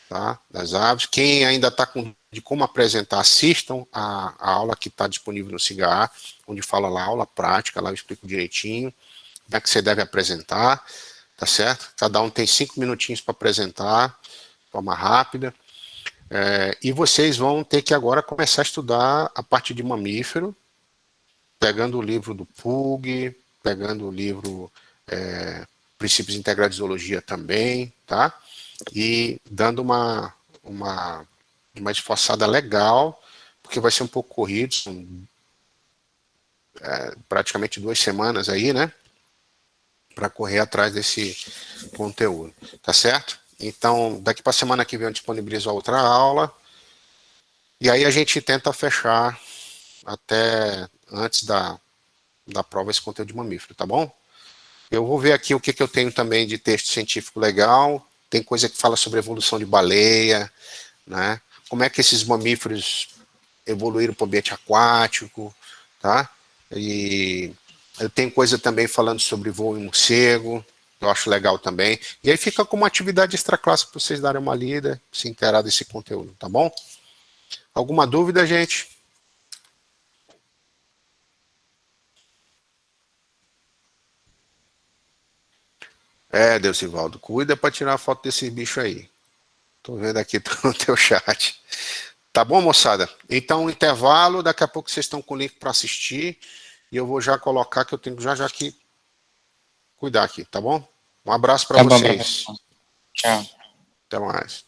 tá? Das aves. Quem ainda está com de como apresentar, assistam a aula que está disponível no Cigarra, onde fala lá, aula prática, lá eu explico direitinho, como é que você deve apresentar, tá certo? Cada um tem 5 minutinhos para apresentar, de forma rápida. E vocês vão ter que agora começar a estudar a parte de mamífero, pegando o livro do Pug, pegando o livro Princípios Integrados de Zoologia também, tá? E dando uma esforçada legal, porque vai ser um pouco corrido, são praticamente 2 semanas aí, né? Para correr atrás desse conteúdo, tá certo? Então, daqui para a semana que vem eu disponibilizo a outra aula, e aí a gente tenta fechar até antes da prova esse conteúdo de mamífero, tá bom? Eu vou ver aqui o que eu tenho também de texto científico legal, tem coisa que fala sobre evolução de baleia, né? Como é que esses mamíferos evoluíram para o ambiente aquático, tá? E eu tenho coisa também falando sobre voo em morcego, eu acho legal também. E aí fica como uma atividade extra-classe para vocês darem uma lida, se inteirar desse conteúdo, tá bom? Alguma dúvida, gente? Deusivaldo, cuida para tirar a foto desse bicho aí. Tô vendo aqui no teu chat. Tá bom, moçada? Então, intervalo, daqui a pouco vocês estão com o link para assistir, e eu vou já colocar que eu tenho já que cuidar aqui, tá bom? Um abraço para Tá bom, vocês. professor. Tchau. Até mais.